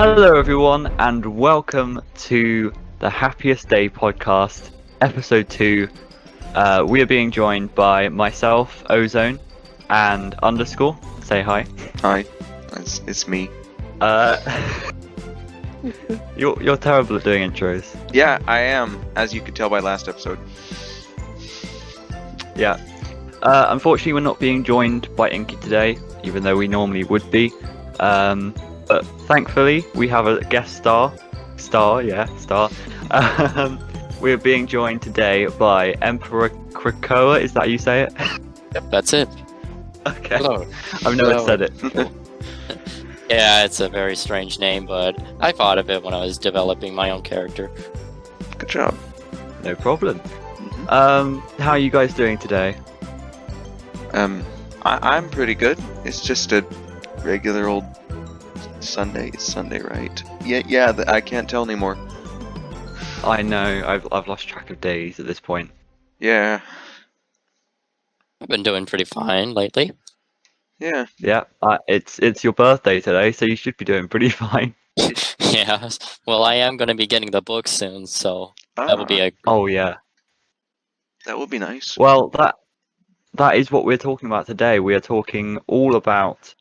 Hello, everyone, and welcome to the Happiest Day podcast, episode 2. We are being joined by myself, Ozone, and Underscore. Say hi. Hi, it's me. You're terrible at doing intros. Yeah, I am, as you could tell by last episode. Yeah. Unfortunately, we're not being joined by Inky today, even though we normally would be. But thankfully, we have a guest star. We're being joined today by Emperor Krakoa. Is that how you say it? Yep, that's it. Okay. Hello. I've never Hello. said it. Yeah, it's a very strange name, but I thought of it when I was developing my own character. Good job. No problem. How are you guys doing today? I'm pretty good. It's just a regular old Sunday. It's Sunday, right? Yeah. I can't tell anymore. I know. I've lost track of days at this point. Yeah. I've been doing pretty fine lately. Yeah. Yeah. It's your birthday today, so you should be doing pretty fine. Yeah. Well, I am going to be getting the book soon, so that will be a... Oh yeah. That would be nice. Well, that is what we're talking about today. We are talking all about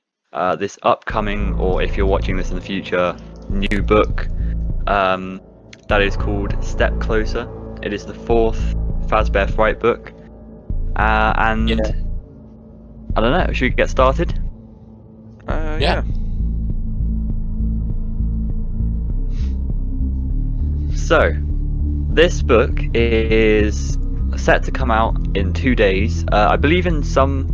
this upcoming, or if you're watching this in the future, new book that is called Step Closer. It is the 4th Fazbear Fright book. And Yeah. I don't know, should we get started? Yeah. So, this book is set to come out in 2 days. I believe in some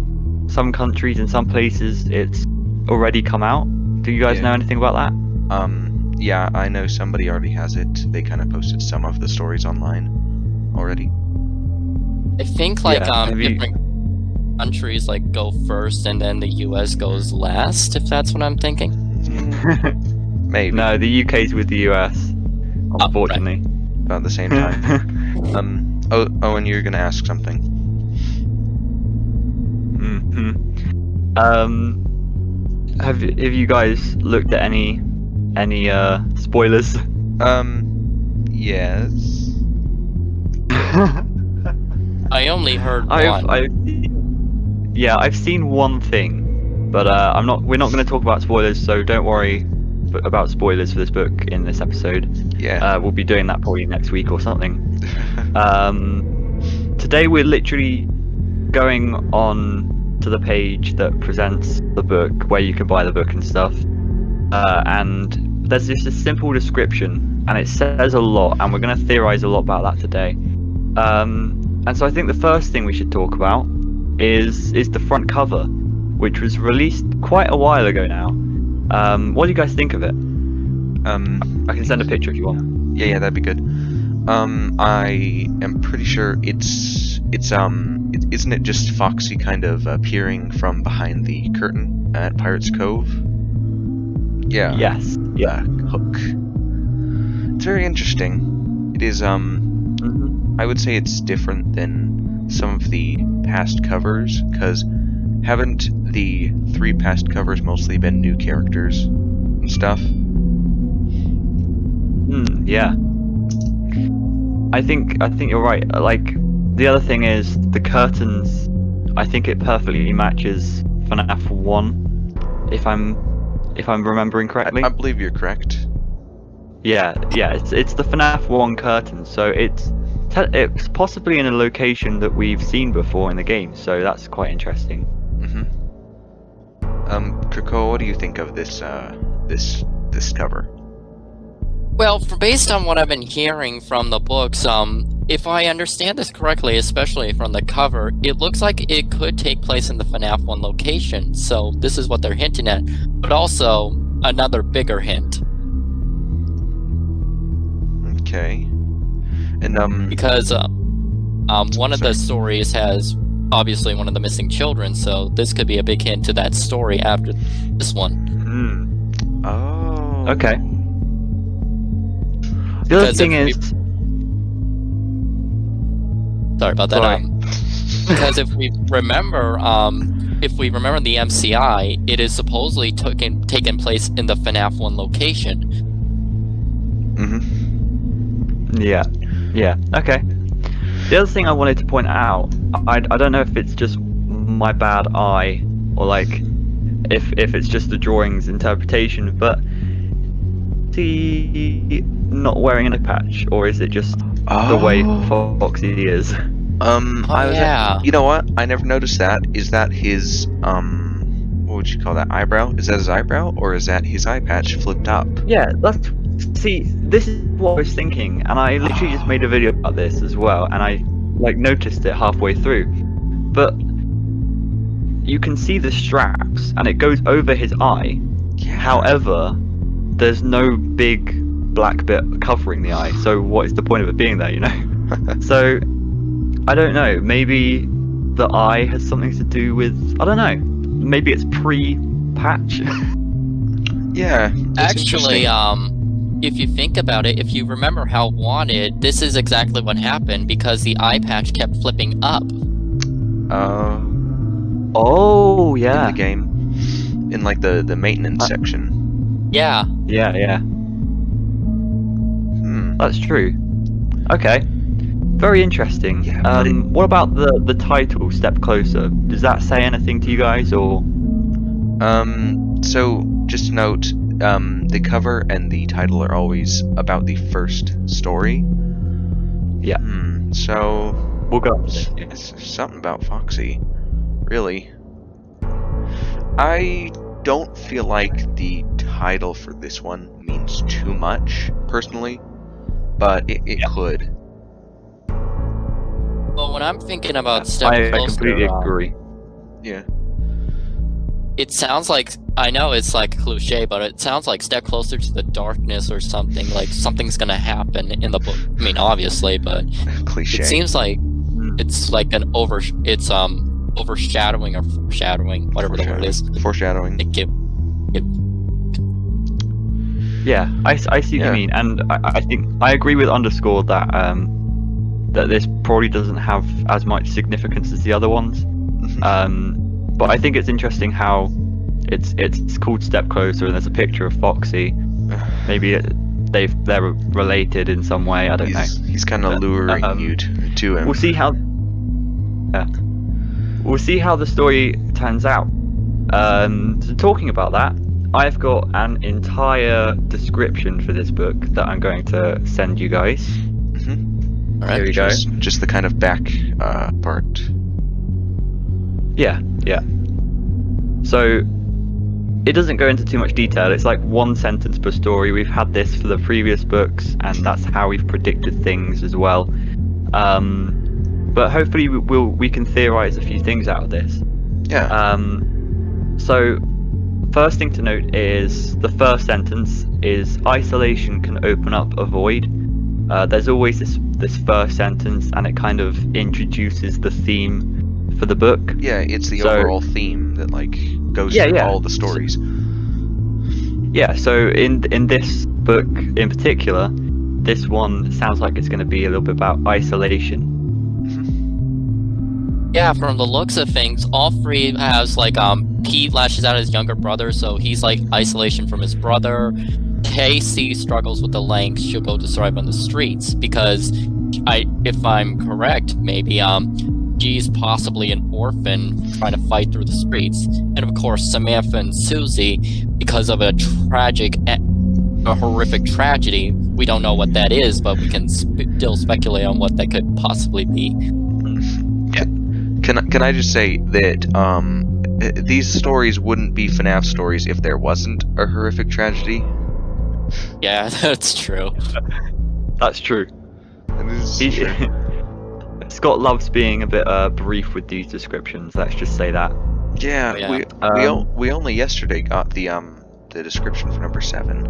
countries, in some places, it's already come out. Do you guys Yeah. know anything about that? Yeah, I know somebody already has it. They kind of posted some of the stories online already. I think like Yeah, have you- different countries like go first and then the US goes last, if that's what I'm thinking. Maybe. No, the UK's with the US, unfortunately. About the same time. Owen, you're gonna ask something. Have you guys looked at any spoilers? Yes. I only heard one. I've seen one thing, but we're not going to talk about spoilers, so don't worry about spoilers for this book in this episode. Yeah. We'll be doing that probably next week or something. Today we're literally going on to the page that presents the book, where you can buy the book and stuff. And there's just a simple description, and it says a lot, and we're going to theorize a lot about that today. And so I think the first thing we should talk about is the front cover, which was released quite a while ago now. What do you guys think of it? I can send a picture if you want. Yeah, that'd be good. I am pretty sure isn't it just Foxy kind of appearing from behind the curtain at Pirate's Cove? Yeah. Yes. Yeah. Hook. It's very interesting. It is, I would say it's different than some of the past covers, because haven't the 3 past covers mostly been new characters and stuff? Yeah. I think you're right. Like, the other thing is the curtains. I think it perfectly matches FNAF 1, if I'm remembering correctly. I believe you're correct. Yeah. It's the FNAF 1 curtain, so it's possibly in a location that we've seen before in the game. So that's quite interesting. Krakoa, what do you think of this cover? Well, based on what I've been hearing from the books, if I understand this correctly, especially from the cover, it looks like it could take place in the FNAF 1 location, so this is what they're hinting at, but also another bigger hint. Okay. And, Because one of the stories has, obviously, one of the missing children, so this could be a big hint to that story after this one. Oh. Okay. The other thing is... Sorry about that. Sorry. Because if we remember, if we remember the MCI, it is supposedly taken place in the FNAF 1 location. Mm-hmm. Yeah. Okay. The other thing I wanted to point out, I don't know if it's just my bad eye or like if it's just the drawing's interpretation, but is he not wearing an eye patch, or is it just the way Foxy is? You know what? I never noticed that. Is that his what would you call that? Eyebrow? Is that his eyebrow, or is that his eye patch flipped up? Yeah, this is what I was thinking, and I literally just made a video about this as well, and I like noticed it halfway through. But you can see the straps, and it goes over his eye. Yeah. However, there's no big black bit covering the eye, so what is the point of it being there, you know? So, I don't know, maybe the eye has something to do with, I don't know, maybe it's pre-patch? Yeah. Actually, if you think about it, if you remember how Wanted, this is exactly what happened because the eye patch kept flipping up. Oh, yeah. In the game. In like the maintenance section. Yeah. Yeah. That's true. Okay. Very interesting. Yeah, what about the title, Step Closer? Does that say anything to you guys, or? So, just to note, the cover and the title are always about the first story. Yeah. So... We'll go. It's something about Foxy. Really. I don't feel like the title for this one means too much, personally. But it could. Well, when I'm thinking about Step Closer, I completely agree. Yeah. It sounds like, I know it's like a cliche, but it sounds like Step Closer to the Darkness or something, like something's gonna happen in the book. I mean, obviously, but Cliche. it seems like it's like overshadowing or foreshadowing, whatever the word is. Foreshadowing. Yeah, I see what you mean, and I think I agree with Underscore that that this probably doesn't have as much significance as the other ones. But I think it's interesting how it's called Step Closer, and there's a picture of Foxy. Maybe they're related in some way. I don't know. He's kind of luring you to him. We'll see how. We'll see how the story turns out. So talking about that, I've got an entire description for this book that I'm going to send you guys. All right, here we go. Just the kind of back part. Yeah. So it doesn't go into too much detail. It's like one sentence per story. We've had this for the previous books, and that's how we've predicted things as well. But hopefully we can theorize a few things out of this. Yeah. So first thing to note is the first sentence is isolation can open up a void. There's always this first sentence, and it kind of introduces the theme for the book. Yeah, it's the overall theme that like goes through all the stories. Yeah, so in this book in particular, this one sounds like it's going to be a little bit about isolation. Yeah, from the looks of things, all three has like Pete lashes out at his younger brother, so he's like isolation from his brother. Casey struggles with the length she'll go to survive on the streets because if I'm correct, maybe she's possibly an orphan trying to fight through the streets. And of course, Samantha and Susie, because of a horrific tragedy, we don't know what that is, but we can still speculate on what that could possibly be. Can I just say that these stories wouldn't be FNAF stories if there wasn't a horrific tragedy? Yeah, that's true. That's true. Scott loves being a bit brief with these descriptions. Let's just say that. Yeah, we only yesterday got the description for number 7.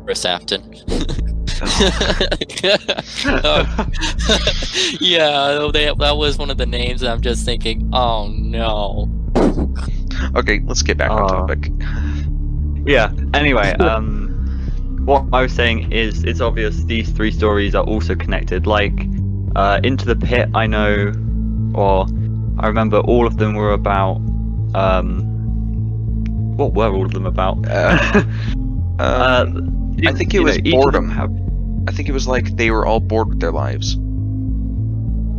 Chris Afton. Yeah, that was one of the names. I'm just thinking, oh no. Okay, let's get back on topic. Yeah. Anyway, what I was saying is, it's obvious these 3 stories are also connected. Like, Into the Pit, I know, or I remember all of them were about. What were all of them about? I think it was each of them boredom. have. I think it was like they were all bored with their lives.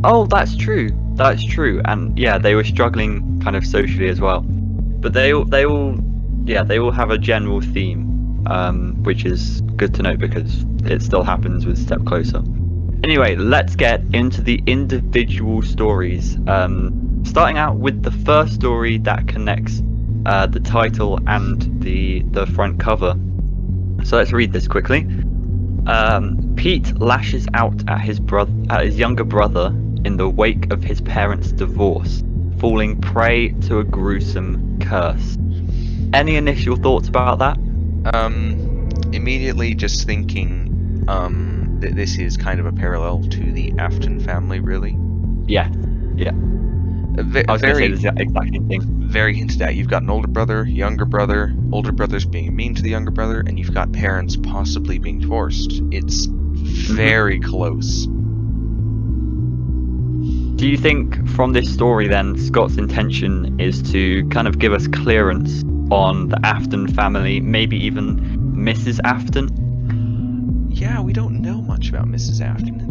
Oh, that's true. That's true. And yeah, they were struggling kind of socially as well. But they all have a general theme, which is good to note because it still happens with Step Closer. Anyway, let's get into the individual stories. Starting out with the first story that connects the title and the front cover. So let's read this quickly. Pete lashes out at his younger brother in the wake of his parents' divorce, falling prey to a gruesome curse. Any initial thoughts about that? Immediately just thinking that this is kind of a parallel to the Afton family, really. Yeah. I was going to say the exact same thing. Very hinted at. You've got an older brother, younger brother, older brother's being mean to the younger brother, and you've got parents possibly being divorced. It's very close. Do you think from this story then Scott's intention is to kind of give us clearance on the Afton family, maybe even Mrs. Afton? Yeah, we don't know much about Mrs. Afton.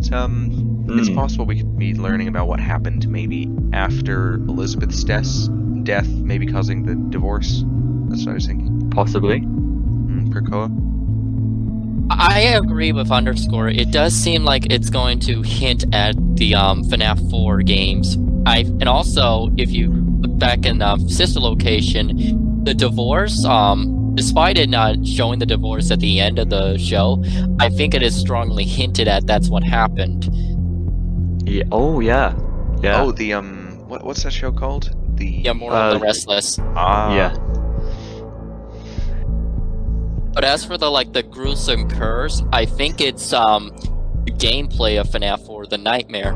It's possible we could be learning about what happened maybe after Elizabeth's death, maybe causing the divorce. That's what I was thinking. Possibly. Percoa? I agree with Underscore. It does seem like it's going to hint at the FNAF 4 games. And also, if you look back in Sister Location, the divorce, despite it not showing the divorce at the end of the show, I think it is strongly hinted at that's what happened. Yeah. Oh, yeah. Yeah. Oh, the, what's that show called? More of the Restless. Yeah. But as for the gruesome curse, I think it's the gameplay of FNAF 4, the nightmare,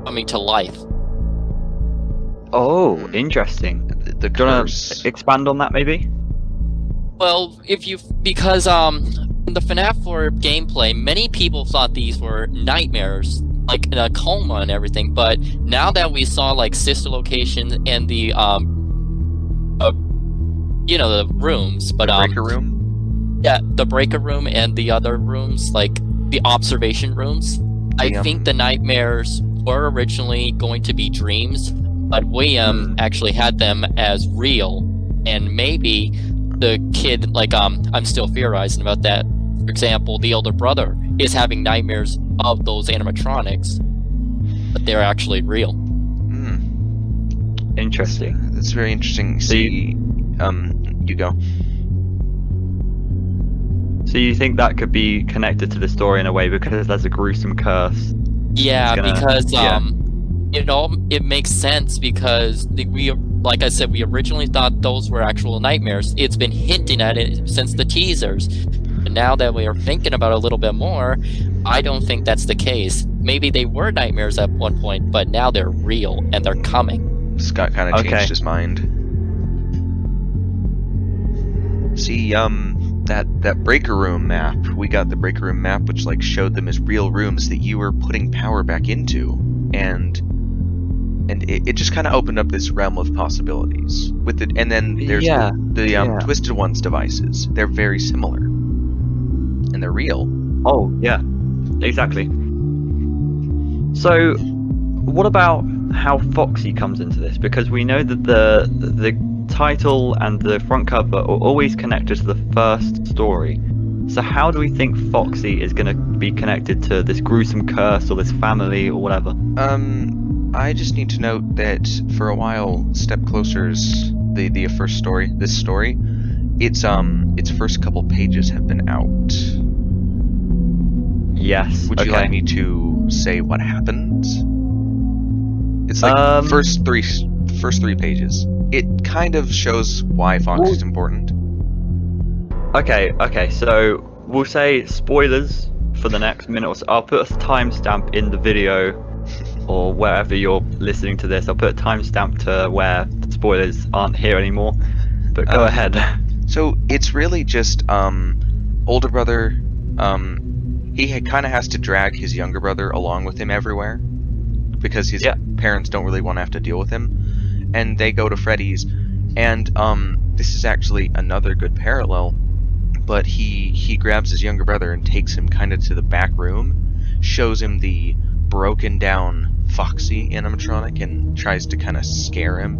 coming to life. Oh, interesting. The Do you want curse. to expand on that, maybe? Well, because in the FNAF 4 gameplay, many people thought these were nightmares, like in a coma and everything. But now that we saw Sister Location and the the rooms, but the breaker room. Yeah, the breaker room and the other rooms, like the observation rooms. I think the nightmares were originally going to be dreams, but William actually had them as real, and maybe the kid, I'm still theorizing about that. For example, the older brother is having nightmares of those animatronics, but they're actually real. Interesting. That's very interesting. You go. So you think that could be connected to the story in a way because there's a gruesome curse? Yeah, because it makes sense because like I said, we originally thought those were actual nightmares. It's been hinting at it since the teasers. But now that we are thinking about it a little bit more, I don't think that's the case. Maybe they were nightmares at one point, but now they're real and they're coming. Scott kind of changed his mind. See, that breaker room map, we got the breaker room map which showed them as real rooms that you were putting power back into, and it just kind of opened up this realm of possibilities with it. And then there's the Twisted Ones devices. They're very similar, and they're real. Oh yeah, exactly. So what about how Foxy comes into this? Because we know that the title and the front cover are always connected to the first story. So how do we think Foxy is going to be connected to this gruesome curse or this family or whatever? I just need to note that for a while, Step Closer's the first story, this story, its first couple pages have been out. Yes. Would you like me to say what happens? It's first three pages. It kind of shows why Foxy's important. Okay, so we'll say spoilers for the next minute or so. I'll put a timestamp in the video, or wherever you're listening to this. I'll put a timestamp to where the spoilers aren't here anymore. But go ahead. So it's really just older brother. He kind of has to drag his younger brother along with him everywhere. because his Yeah. parents don't really want to have to deal with him, and they go to Freddy's, and this is actually another good parallel, but he grabs his younger brother and takes him kind of to the back room, shows him the broken down Foxy animatronic, and tries to kind of scare him.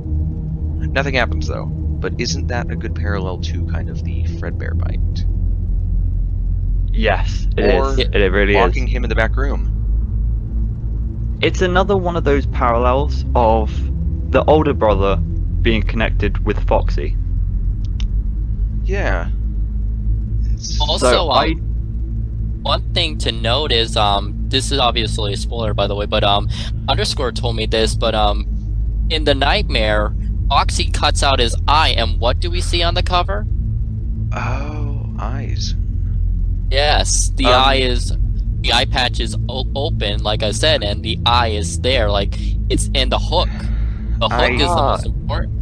Nothing happens though, but isn't that a good parallel to kind of the Fredbear bite? Yes, it Or is. It really locking is. him in the back room. It's another one of those parallels of the older brother being connected with Foxy. Yeah. Also, So one thing to note is this is obviously a spoiler, by the way, but Underscore told me this, but in the nightmare, Foxy cuts out his eye, and what do we see on the cover? Oh, eyes. Yes, the eye patch is open, like I said, and the eye is there, like it's in the hook. The hook is the most important.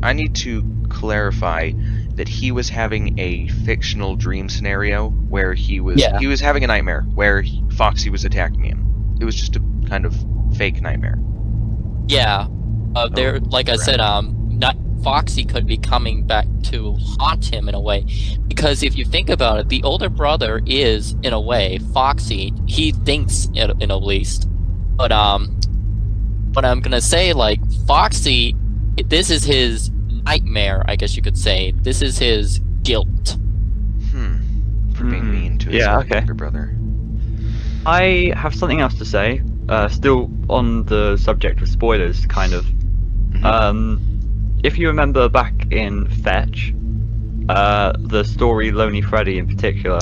I need to clarify that he was having a fictional dream scenario where he was having a nightmare where Foxy was attacking him. It was just a kind of fake nightmare. Yeah, there, like I said, not Foxy could be coming back to haunt him in a way, because if you think about it, the older brother is, in a way, Foxy. He thinks, in at least, but I'm gonna say, like, Foxy, this is his nightmare, I guess you could say. This is his guilt. For being mean to his younger brother. I have something else to say. Still on the subject of spoilers, kind of. If you remember back in Fetch, the story Lonely Freddy in particular,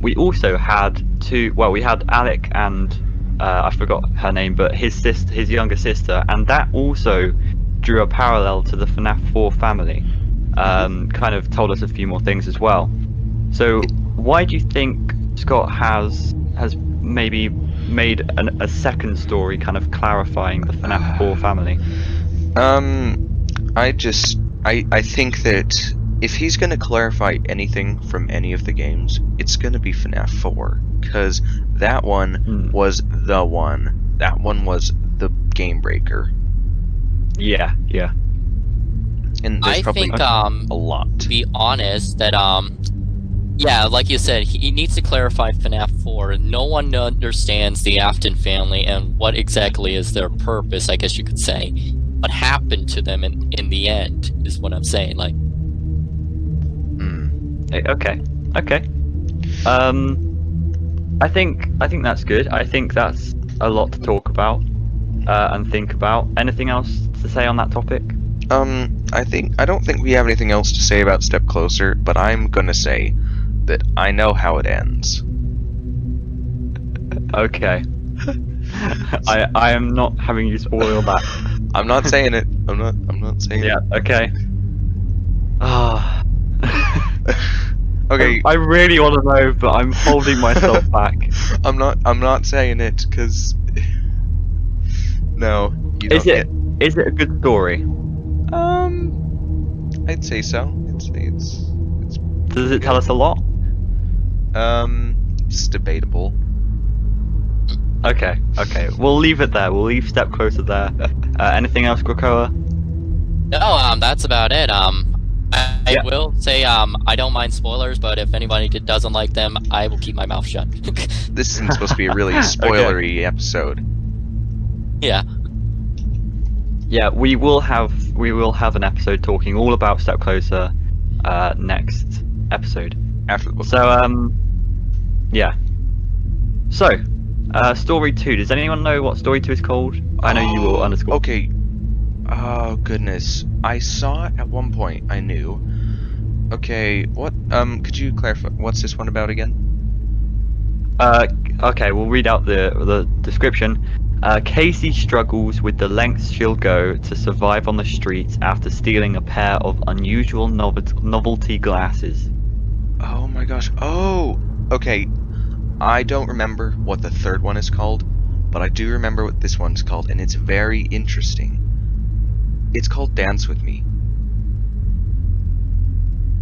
we also had we had Alec and I forgot her name, but his younger sister, and that also drew a parallel to the FNAF 4 family. Kind of told us a few more things as well. So why do you think Scott has maybe made a second story kind of clarifying the FNAF 4 family? I think that if he's going to clarify anything from any of the games, it's going to be FNAF 4, because that one was the one. That one was the game breaker. Yeah. And there's probably think, a lot. To be honest, that yeah, like you said, he needs to clarify FNAF 4. No one understands the Afton family and what exactly is their purpose, I guess you could say. What happened to them in the end is what I'm saying. Like, Okay. I think that's good. I think that's a lot to talk about and think about. Anything else to say on that topic? I don't think we have anything else to say about Step Closer, but I'm gonna say that I know how it ends. Okay. I am not having you spoil that. I'm not saying it. I'm not saying it. Yeah, okay. Okay. I really want to know, but I'm holding myself back. I'm not saying it because no. You Is don't it a good story? I'd say so. I'd say it's Does it tell us a lot? It's debatable. Okay. We'll leave it there. We'll leave Step Closer there. Anything else, Krakoa? no, that's about it. I will say, I don't mind spoilers, but if anybody doesn't like them, I will keep my mouth shut. This isn't supposed to be a really spoilery episode. Yeah. Yeah, we will have an episode talking all about Step Closer next episode. Yeah. So, story 2. Does anyone know what story 2 is called? I know you will, Underscore. Okay. Oh goodness. I saw it at one point. I knew. Okay. What? Could you clarify? What's this one about again? Okay, we'll read out the description. Casey struggles with the lengths she'll go to survive on the streets after stealing a pair of unusual novelty glasses. Oh my gosh. Oh! Okay. I don't remember what the third one is called, but I do remember what this one's called, and it's very interesting. It's called Dance With Me.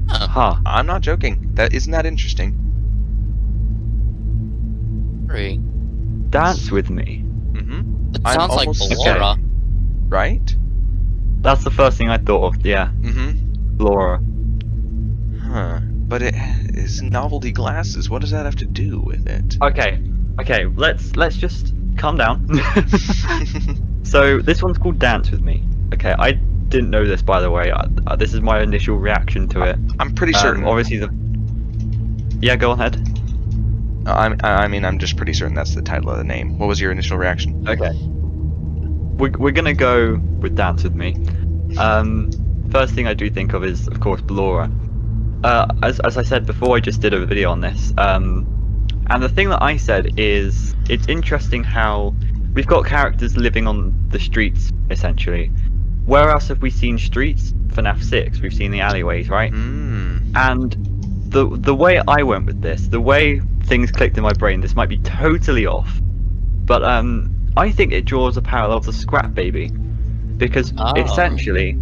Huh. I'm not joking. Isn't that interesting? Great. Dance With Me. Mm-hmm. I'm Sounds like almost Laura. right. That's the first thing I thought of. Yeah, Mm-hmm. Laura. Huh. But it is novelty glasses. What does that have to do with it? Okay. Let's just calm down. So this one's called Dance With Me. Okay, I didn't know this, by the way. This is my initial reaction to it. I'm pretty certain. Obviously, yeah, go ahead. I'm just pretty certain that's the title of the name. What was your initial reaction? Okay. We're gonna go with Dance With Me. First thing I do think of is, of course, Laura. As I said before, I just did a video on this. And the thing that I said is, it's interesting how we've got characters living on the streets, essentially. Where else have we seen streets? FNAF 6, we've seen the alleyways, right? And the way I went with this, the way things clicked in my brain, this might be totally off, but I think it draws a parallel to Scrap Baby. Because essentially,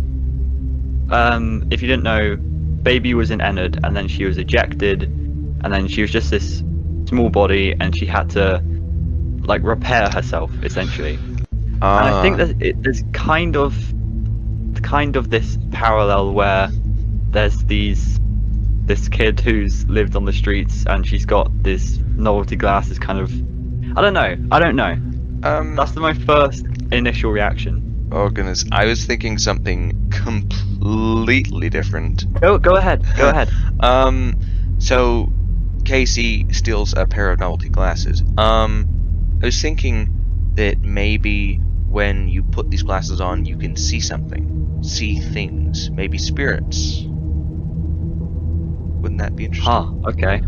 if you didn't know, Baby was in Ennard, and then she was ejected, and then she was just this small body, and she had to like repair herself essentially. And I think that there's kind of this parallel where there's this kid who's lived on the streets, and she's got this novelty glasses kind of. I don't know. That's my first initial reaction. Oh goodness, I was thinking something completely different. Go ahead. So Casey steals a pair of novelty glasses. I was thinking that maybe when you put these glasses on, you can see something, see things, maybe spirits. Wouldn't that be interesting? Okay.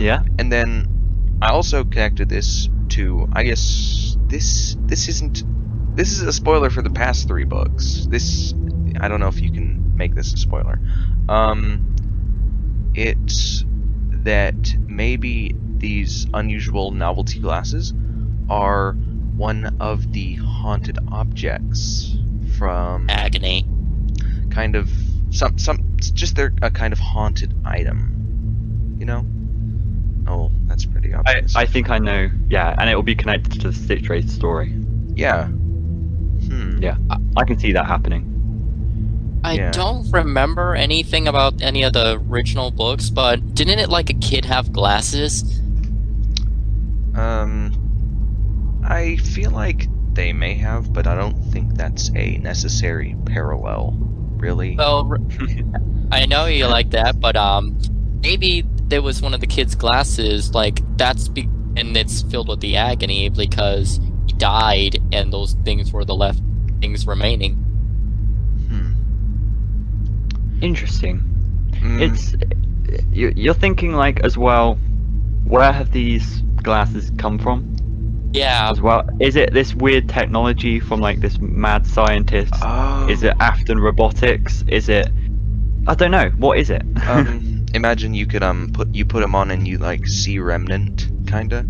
Yeah. And then I also connected this to, I guess this is a spoiler for the past 3 books. I don't know if you can make this a spoiler. It's that maybe these unusual novelty glasses are one of the haunted objects from Agony. kind of just they're a kind of haunted item, you know? Oh, that's pretty obvious. I think I know. Yeah, and it will be connected to the Stitch Wraith story. Yeah. Yeah, I can see that happening. I don't remember anything about any of the original books, but didn't it like a kid have glasses? I feel like they may have, but I don't think that's a necessary parallel, really. Well, I know you like that, but maybe there was one of the kids' glasses, like and it's filled with the agony because he died, and those things were the left things remaining. Interesting. It's you're thinking like as well. Where have these glasses come from? Yeah. As well, is it this weird technology from like this mad scientist? Oh. Is it Afton Robotics? Is it? I don't know. What is it? Imagine you could put them on and you like see Remnant, kinda.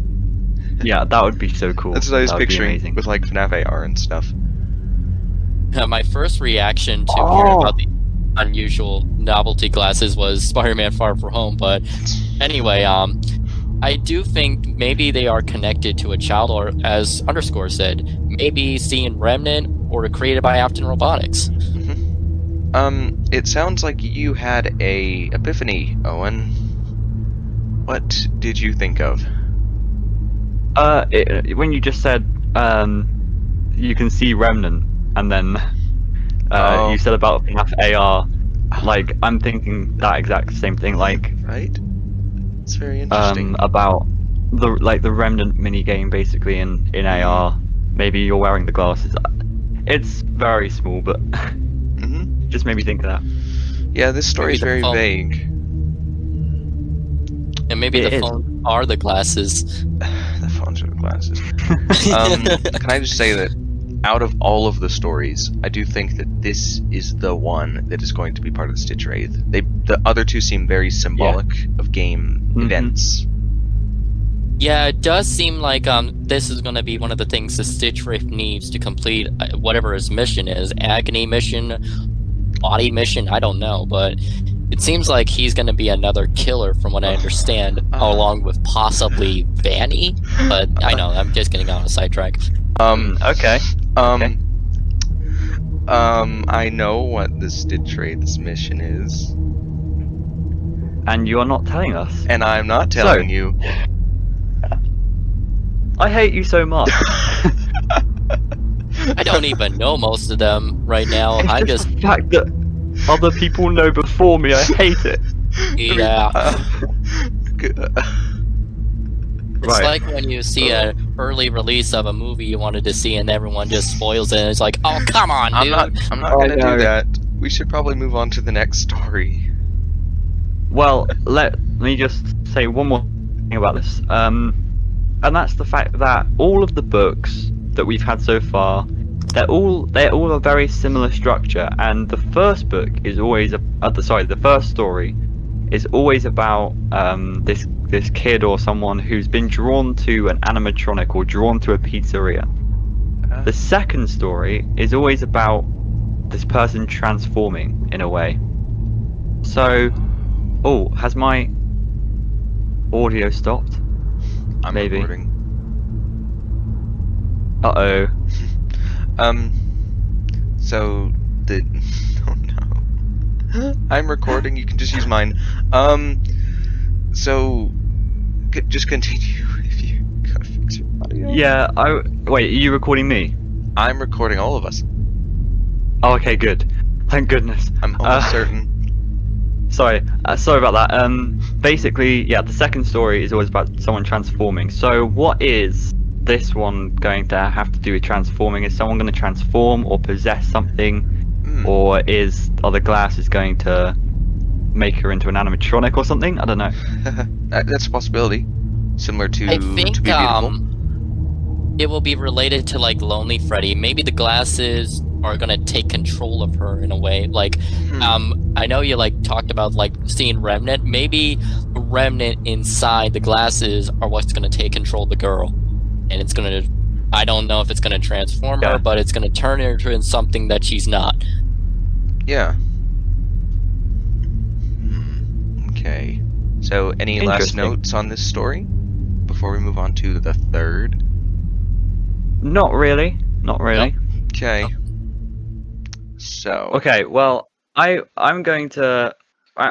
Yeah, that would be so cool. That's what I was That would be picturing amazing. with like FNAF AR and stuff. My first reaction to hearing about the unusual novelty glasses was Spider-Man Far From Home, but anyway, I do think maybe they are connected to a child, or as Underscore said, maybe seeing Remnant or created by Afton Robotics. It sounds like you had a epiphany, Owen. What did you think of? When you just said you can see Remnant, and then you said about FNAF AR, like I'm thinking that exact same thing, like Right? It's very interesting. about the Remnant mini game basically in AR. Maybe you're wearing the glasses. It's very small, but just made me think of that. Yeah, this story is very vague. And maybe the phones are the glasses. The phones are the glasses. Can I just say that out of all of the stories, I do think that this is the one that is going to be part of the Stitch Wraith. The other two seem very symbolic of game events. Yeah, it does seem like this is going to be one of the things the Stitch Wraith needs to complete whatever his mission is. Agony mission, body mission, I don't know, but it seems like he's going to be another killer from what I understand, along with possibly Vanny, but I know, I'm just getting on a sidetrack. Okay. Okay. I know what the Stitchwraith's mission is, And you are not telling us. and I'm not telling you. I hate you so much. I don't even know most of them right now. It's I just the fact that other people know before me. I hate it. yeah. It's Right. like when you see an early release of a movie you wanted to see and everyone just spoils it and it's like, oh, come on, dude. I'm not Oh, gonna no. do that. We should probably move on to the next story. Well, let me just say one more thing about this. And that's the fact that all of the books that we've had so far, they're all a very similar structure. And the first book is always the first story is always about this kid or someone who's been drawn to an animatronic or drawn to a pizzeria. The second story is always about this person transforming in a way. So, has my audio stopped? I'm Maybe. recording. Uh-oh. So the oh no, I'm recording. You can just use mine. So just continue if you gotta fix your audio. Yeah, wait, are you recording me? I'm recording all of us. Oh, okay, good. Thank goodness. I'm almost certain. Sorry about that. Basically, yeah, the second story is always about someone transforming. So what is this one going to have to do with transforming? Is someone going to transform or possess something? Or are the glasses going to make her into an animatronic or something? I don't know. That's a possibility. Similar to I think To Be Beautiful. it will be related to like Lonely Freddy. Maybe the glasses are gonna take control of her in a way. Like, I know you like talked about like seeing Remnant. Maybe the Remnant inside the glasses are what's gonna take control of the girl, and it's gonna. I don't know if it's gonna transform her, but it's gonna turn her into something that she's not. Yeah. Okay. So, any last notes on this story before we move on to the third? Not really. Not really. Okay. So. Okay. Well, I'm going to.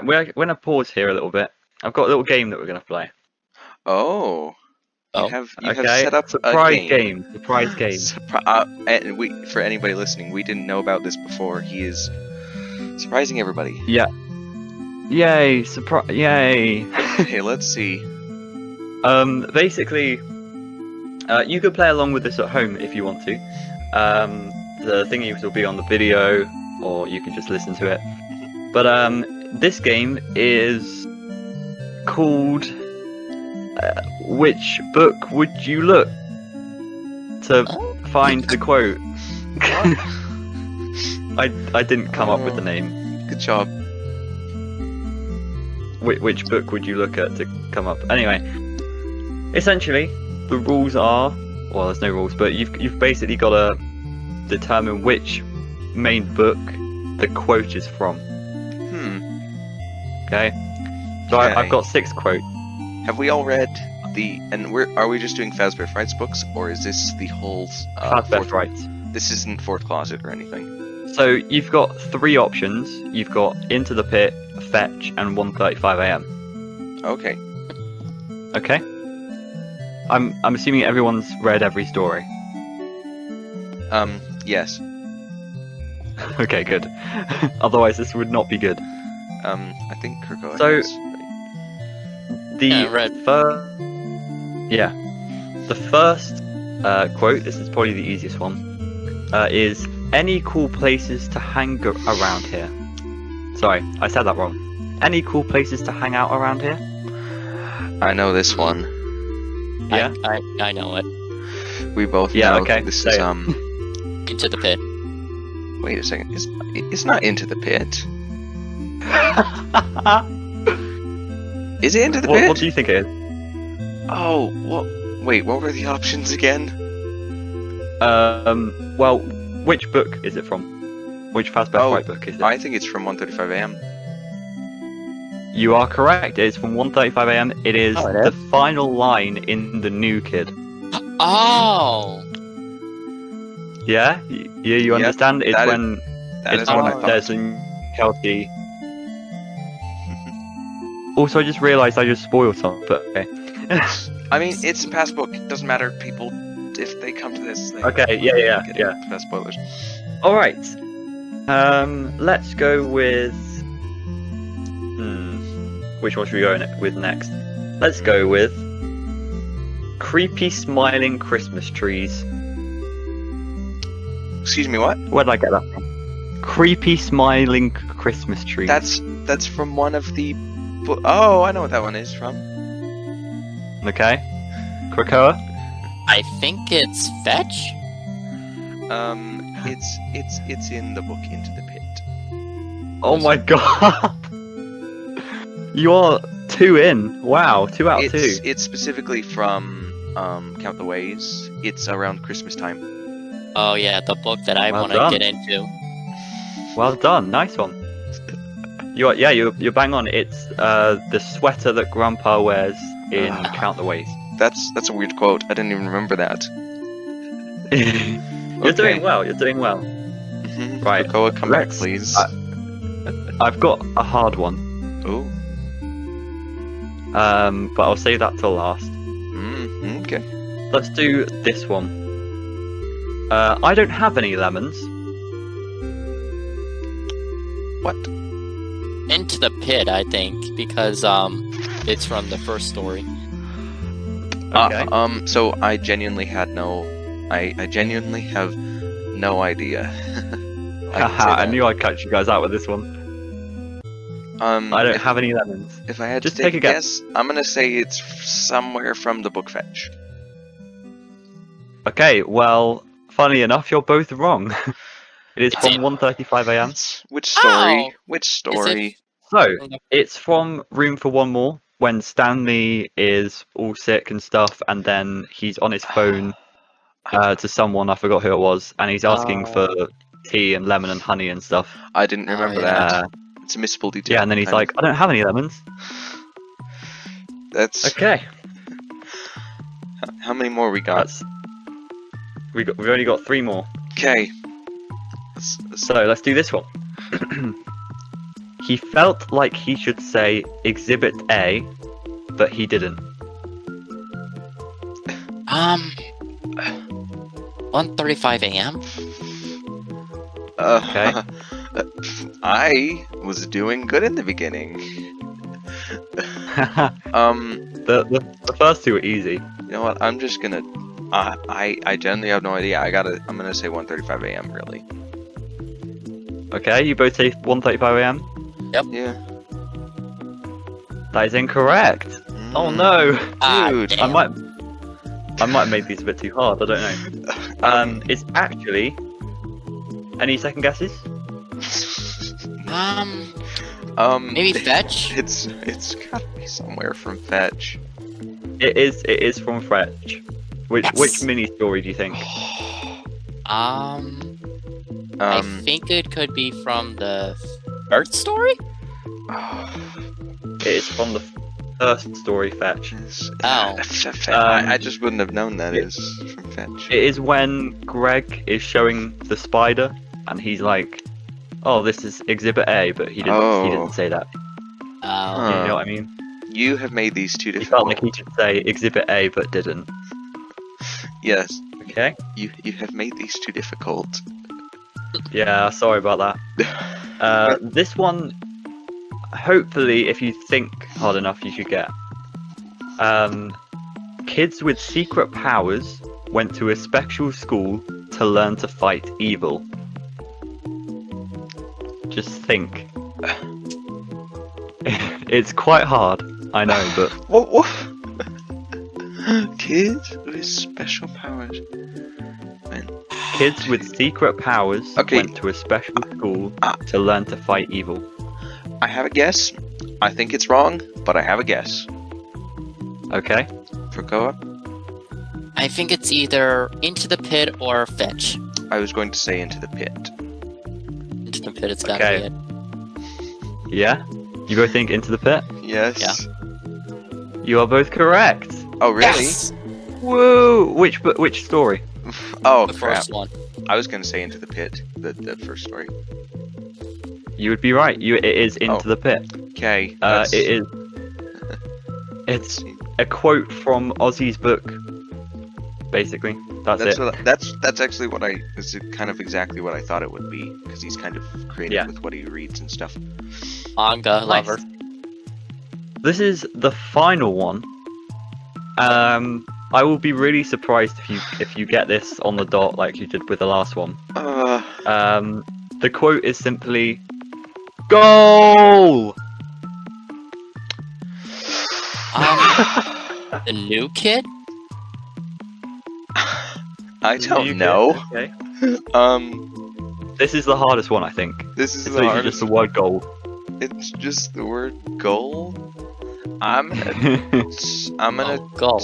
We're gonna pause here a little bit. I've got a little game that we're gonna play. Oh. You have okay. set up Surprise a game. Surprise game. And for anybody listening, we didn't know about this before. He is surprising everybody. Yeah. Yay! Surprise! Yay! Okay, let's see. Basically, you could play along with this at home if you want to. The thingy will be on the video, or you can just listen to it. But this game is called Which Book Would You Look to Find the Quote? I didn't come up with the name. Good job. Which book would you look at to come up? Anyway, essentially, the rules are, well, there's no rules, but you've basically got to determine which main book the quote is from. Okay. So I've got 6 quotes. Have we all read are we just doing Fazbear Frights books, or is this the whole Fazbear Frights? This isn't Fourth Closet or anything. So you've got 3 options. You've got Into the Pit, Fetch, and 1:35 a.m. Okay. Okay. I'm assuming everyone's read every story. Yes. Okay, good. Otherwise, this would not be good. I think Kirko So, has. The first quote, this is probably the easiest one, is any cool places to hang around here. Sorry, I said that wrong. Any cool places to hang out around here? I know this one. Yeah? I know it. We both know. Okay. This Say is, Into the Pit. Wait a second. It's not Into the Pit. Is it Into the Pit? What do you think it is? Oh, wait, what were the options again? Well, which book is it from? Which Fazbear Fright book is it? I think it's from 1:35 a.m. You are correct. It is from 1:35 a.m. It is Oh, it the is? final line in The New Kid. Oh! Yeah, you Yep, understand? It's that is- when That it's is what I when thought. there's a Chelsea. Also, I just realised I just spoiled something. But okay. I mean, it's a past book. It doesn't matter. People, if they come to this, they Okay, yeah. past spoilers. All right. Let's go with. Which one should we go with next? Let's go with creepy smiling Christmas trees. Excuse me, what? Where did I get that from? Creepy smiling Christmas trees. That's from one of the. Oh, I know what that one is from. Okay. Krakoa? I think it's Fetch? It's in the book Into the Pit. Oh my god! You are 2 in. Wow, 2 out of 2. It's specifically from Count the Ways. It's around Christmas time. Oh yeah, the book that I Well want to done. get into. Well done, nice one. You're bang on. It's the sweater that Grandpa wears in Count the Ways. That's a weird quote. I didn't even remember that. You're doing well. You're doing well. Mm-hmm. Right, Krakoa, come back, let's- please. I've got a hard one, Oh. but I'll save that till last. Okay. Let's do this one. I don't have any lemons. What? Into the Pit, I think, because it's from the first story. Okay. So I genuinely had no. I genuinely have no idea. Haha, I knew I'd catch you guys out with this one. I don't have any lemons. If I had Just to take take a a guess, I'm gonna say it's somewhere from the book Fetch. Okay, well, funny enough, you're both wrong. It is from 1:35 a.m. Which story? Oh! Which Is story? So, it's from Room for One More, when Stanley is all sick and stuff, and then he's on his phone to someone, I forgot who it was, and he's asking for tea and lemon and honey and stuff. I didn't remember yeah. that. It's a missable detail. Yeah, and then he's kind like, I don't have any lemons. of. That's Okay, how many more we got? we've only got 3 more. Okay. So let's do this one. He felt like he should say Exhibit A, but he didn't. 1:35 a.m. Okay. I was doing good in the beginning. The first 2 were easy. You know what? I'm just gonna. I genuinely have no idea. I'm gonna say 1:35 a.m. Really. Okay, you both say 1:35 a.m. Yeah. That is incorrect. Oh no! Dude. damn. I might have made these a bit too hard. I don't know. It's actually. Any second guesses? Maybe Fetch? It's gotta be somewhere from Fetch. It is from Fetch. Which Yes. mini story do you think? I think it could be from the third story? It is from the first story, Fetch. Oh. I just wouldn't have known that is from Fetch. It is when Greg is showing the spider, and he's like, "Oh, this is Exhibit A," but he didn't. Oh. He didn't say that. Oh. You know what I mean? You have made these too He felt difficult. like he should say Exhibit A, but didn't. Yes, Okay. you have made these too difficult. Yeah, sorry about that. This one, hopefully, if you think hard enough, you should get. Kids with secret powers went to a special school to learn to fight evil. Just think. It's quite hard, I know, but What? Kids with special powers. kids with secret powers Okay. went to a special school Ah. to learn to fight evil. I have a guess. I think it's wrong, but I have a guess. Okay. Krakoa? I think it's either Into the Pit or Fetch. I was going to say Into the Pit. Into the Pit, it's gotta Okay. be it. Yeah? You both think Into the Pit? Yes. Yeah. You are both correct. Oh, really? Yes! Woo! Which story? Oh, The crap. first one. I was gonna say Into the Pit, the first story. You would be right. It is Into the Pit. Okay. It is. It's a quote from Ozzy's book. Basically, that's it. That's actually what it's kind of exactly what I thought it would be, because he's kind of creative with what he reads and stuff. Manga lover. This is the final one. I will be really surprised if you get this on the dot like you did with the last one. The quote is simply, "Goal!" The new kid? I don't know. Okay. This is the hardest one, I think. This is it's the hardest. just the word "goal." It's just the word "goal." I'm gonna goal.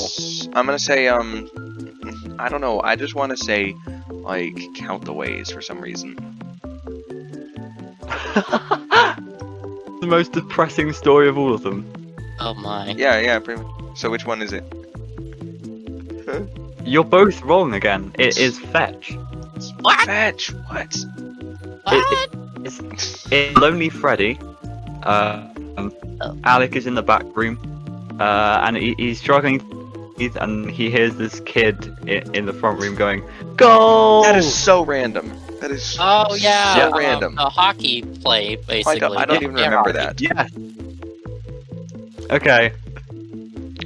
I'm gonna say I don't know. I just want to say like count the ways for some reason. The most depressing story of all of them. Oh my. Yeah, pretty much. So which one is it? Huh? You're both wrong again. It is Fetch. What? Fetch? What? It's Lonely Freddy. Alec is in the back room, and he's struggling, and he hears this kid in the front room going, "Goal!" That is so random. That is so random. A hockey play, basically. I don't even remember that. Yeah. Okay.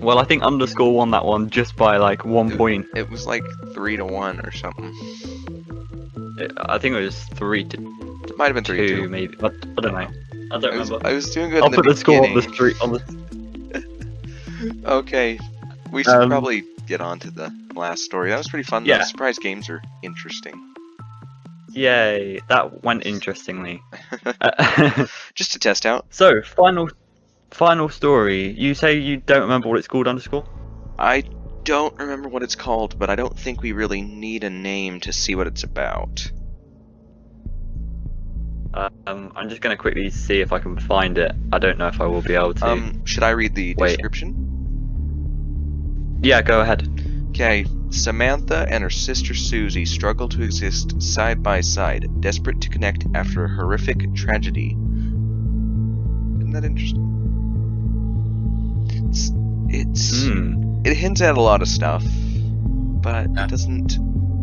Well, I think Underscore won that one just by like 1 point. It was like 3-1 or something. I think it was 3-2. It might have been 3-2, maybe. I don't know. I don't remember. I was doing good. I'll put the score on the street on the. Okay, we should probably get on to the last story. That was pretty fun. Yeah. The surprise games are interesting. Yay, that went interestingly. Just to test out. So, final story. You say you don't remember what it's called, Underscore? I don't remember what it's called, but I don't think we really need a name to see what it's about. I'm just going to quickly see if I can find it. I don't know if I will be able to. Should I read the description? Yeah, go ahead. Okay. Samantha and her sister Susie struggle to exist side by side, desperate to connect after a horrific tragedy. Isn't that interesting? It hints at a lot of stuff, but it doesn't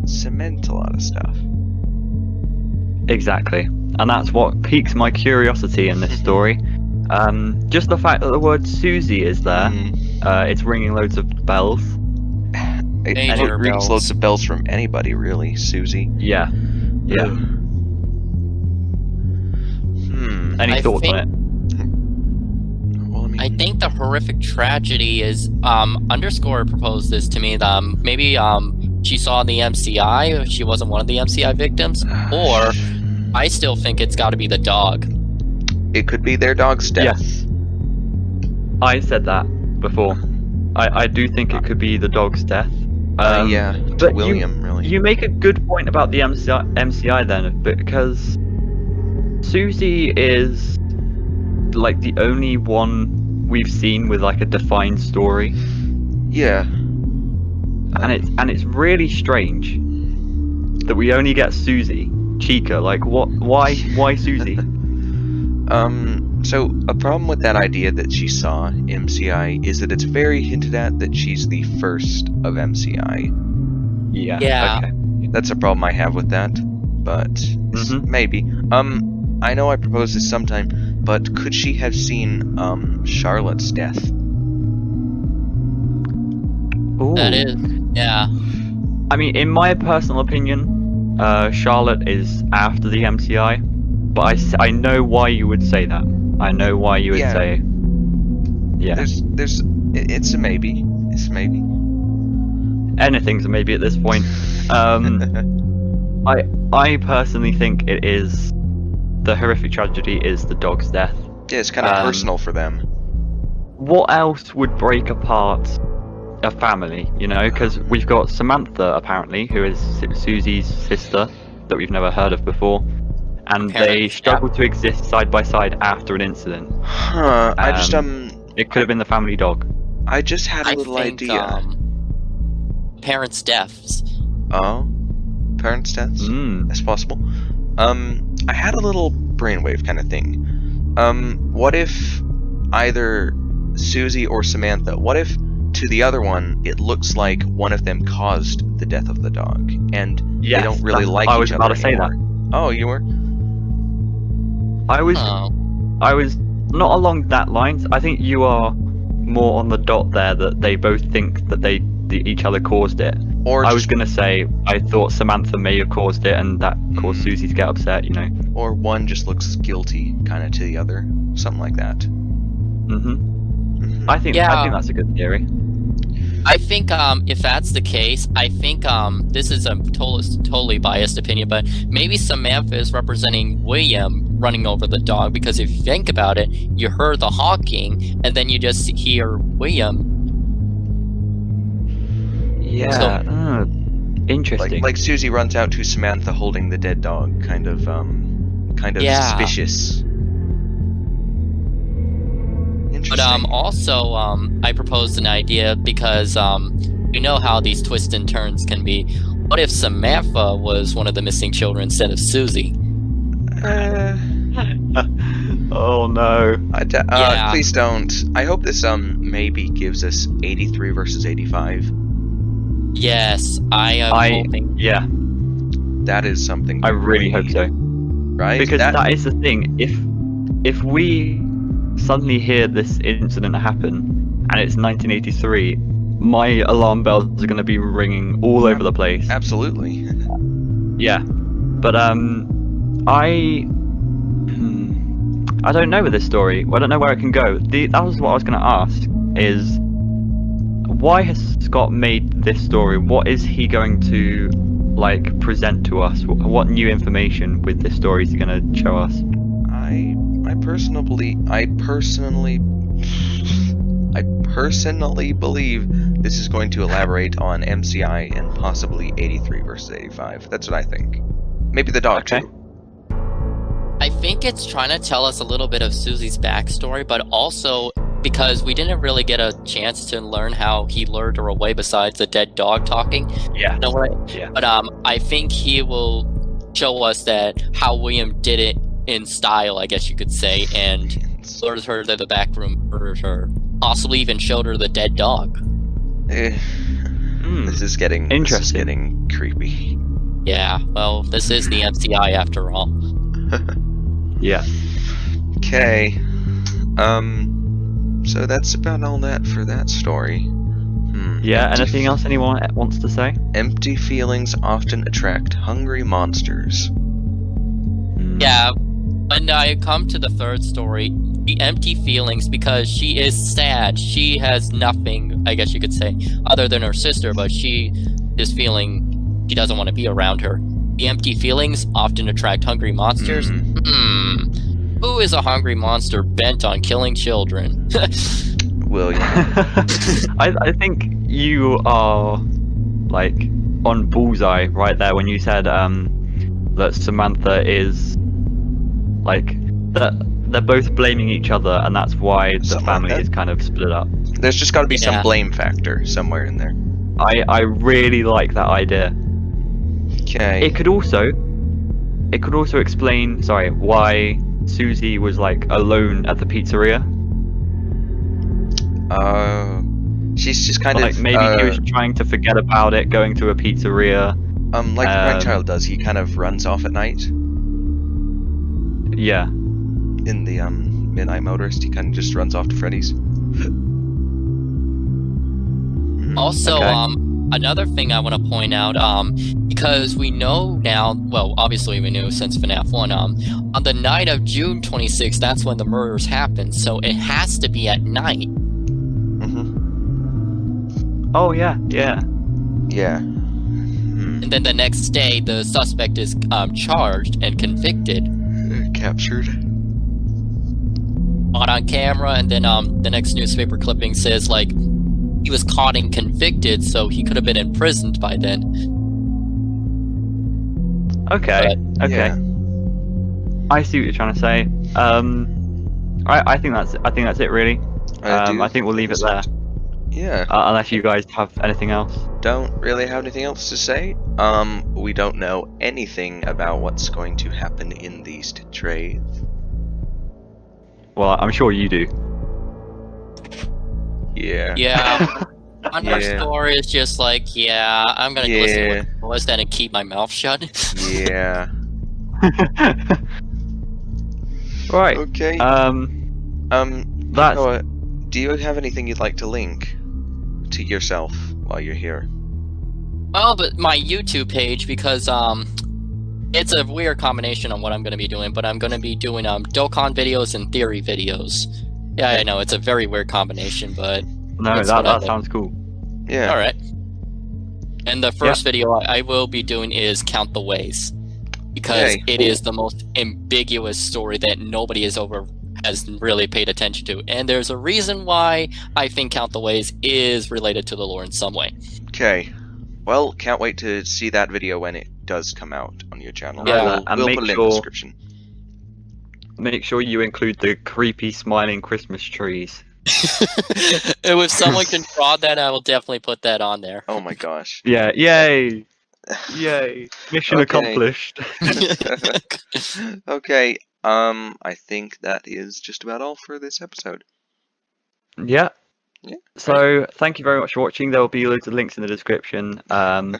cement a lot of stuff. Exactly. And that's what piques my curiosity in this story. Just the fact that the word Susie is there, it's ringing loads of bells. It rings loads of bells from anybody, really, Susie. Yeah. Any thoughts on it? I think the horrific tragedy is Underscore proposed this to me. Maybe she saw the MCI. She wasn't one of the MCI victims, or I still think it's got to be the dog. It could be their dog's death. Yes. I said that before. I do think it could be the dog's death. Yeah, but William, really. You make a good point about the MCI then, because Susie is like the only one we've seen with like a defined story. Yeah. And it's really strange that we only get Susie. Chica, like what? Why Susie? So a problem with that idea that she saw MCI is that it's very hinted at that she's the first of MCI. Yeah. Okay. That's a problem I have with that, but maybe. I know I proposed this sometime, but could she have seen Charlotte's death? Ooh. That is, yeah. I mean, in my personal opinion, Charlotte is after the MCI, but I know why you would say that. I know why you would say, yeah. It's a maybe. It's a maybe. Anything's a maybe at this point. I personally think it is the horrific tragedy is the dog's death. Yeah, it's kind of personal for them. What else would break apart a family, you know? Because we've got Samantha, apparently, who is Susie's sister, that we've never heard of before. And they struggle to exist side by side after an incident. Huh, It could have been the family dog. I just had a little idea. Parents' deaths. Oh? parents' deaths as possible. I had a little brainwave kind of thing. What if either Susie or Samantha, what if to the other one it looks like one of them caused the death of the dog, and they don't really like each other anymore? Oh, you were? I was not along that lines. I think you are more on the dot there, that they both think that each other caused it. Or I was gonna say I thought Samantha may have caused it, and that caused Susie to get upset. You know. Or one just looks guilty, kind of to the other, something like that. I think that's a good theory. I think if that's the case, I think this is a totally biased opinion, but maybe Samantha is representing William running over the dog, because if you think about it, you heard the honking, and then you just hear William. Yeah, So, interesting. Like Susie runs out to Samantha holding the dead dog, kind of suspicious. But also, I proposed an idea because you know how these twists and turns can be. What if Samantha was one of the missing children instead of Susie? Oh no! Please don't. I hope this maybe gives us 83 versus 85. Yes, I am hoping. Yeah, that is something. I really hope so. Right? Because that is the thing. If we suddenly hear this incident happen and it's 1983, my alarm bells are going to be ringing all over the place. Absolutely. Yeah, but I don't know with this story. I don't know where it can go. That was what I was going to ask, is why has Scott made this story? What is he going to present to us? What new information with this story is he going to show us? I personally believe this is going to elaborate on MCI and possibly 83 versus 85. That's what I think. Maybe the dog too. I think it's trying to tell us a little bit of Susie's backstory, but also because we didn't really get a chance to learn how he lured her away besides the dead dog talking. Yeah. You know what? Yeah. But I think he will show us that how William did it in style, I guess you could say, and lured her to the back room, murdered her, possibly even showed her the dead dog. This is getting interesting. This is getting creepy. Yeah, well, this is the MCI after all. Yeah. Okay. So that's about all that for that story. Yeah, anything else anyone wants to say? Empty feelings often attract hungry monsters. Yeah, when I come to the third story, the empty feelings, because she is sad. She has nothing, I guess you could say, other than her sister, but she is feeling she doesn't want to be around her. The empty feelings often attract hungry monsters. Who is a hungry monster bent on killing children? William. I think you are on bullseye right there when you said that Samantha is that they're both blaming each other, and that's why the family is kind of split up. There's just got to be some blame factor somewhere in there. I really like that idea. Okay. It could also explain why Susie was alone at the pizzeria. She's just kind of maybe he was trying to forget about it, going to a pizzeria. Like my child does. He kind of runs off at night. Yeah. In the Midnight Motorist, he kind of just runs off to Freddy's. Also, another thing I want to point out, because we know now, well, obviously we knew since FNAF 1, on the night of June 26th, that's when the murders happened, so it has to be at night. Oh, yeah, yeah. Yeah. And then the next day, the suspect is charged and convicted. Captured. Caught on camera, and then the next newspaper clipping says, he was caught and convicted, so he could have been imprisoned by then. Okay, But, okay. Yeah. I see what you're trying to say. I think that's it really. I think we'll leave it there. Yeah. Unless you guys have anything else. Don't really have anything else to say. We don't know anything about what's going to happen in the Stitch Wraith. Well, I'm sure you do. Yeah. Yeah. Underscore Yeah. is just like, yeah, I'm gonna Yeah. listen to what it was then and keep my mouth shut. Yeah. Right. Okay. That's Noah, do you have anything you'd like to link to yourself while you're here? Well, but my YouTube page, because it's a weird combination on what I'm gonna be doing, but I'm gonna be doing Dokkan videos and theory videos. Yeah, I know it's a very weird combination, but no, that's what I that think. sounds cool. Yeah. All right. And the first video I will be doing is Count the Ways, because Okay. it is the most ambiguous story that nobody has really paid attention to, and there's a reason why I think Count the Ways is related to the lore in some way. Okay. Well, can't wait to see that video when it does come out on your channel. Yeah, and we'll make put it in sure- the description. Make sure you include the creepy smiling Christmas trees. If someone can draw that, I will definitely put that on there. Oh my gosh. Yeah, yay! Yay! Mission Okay. accomplished. Okay. I think that is just about all for this episode. Yeah. Yeah. So, thank you very much for watching. There will be loads of links in the description. I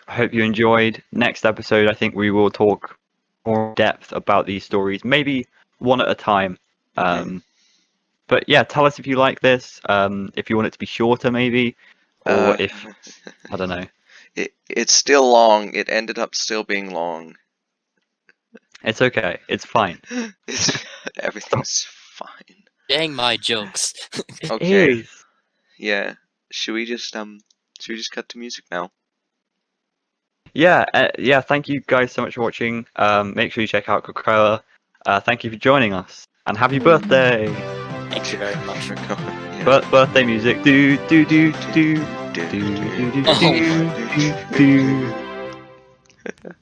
hope you enjoyed. Next episode, I think we will talk more in depth about these stories, maybe one at a time. But yeah, tell us if you like this, if you want it to be shorter maybe, or if, I don't know. It's still long. It ended up still being long. It's okay. It's fine. Everything's fine. Dang my jokes. Okay. It is. Yeah. Should we just cut to music now? Yeah, thank you guys so much for watching. Make sure you check out Krakoa. Thank you for joining us. And happy birthday! Thank you very much. Yeah. Birthday music. Do do do do do do do do do do.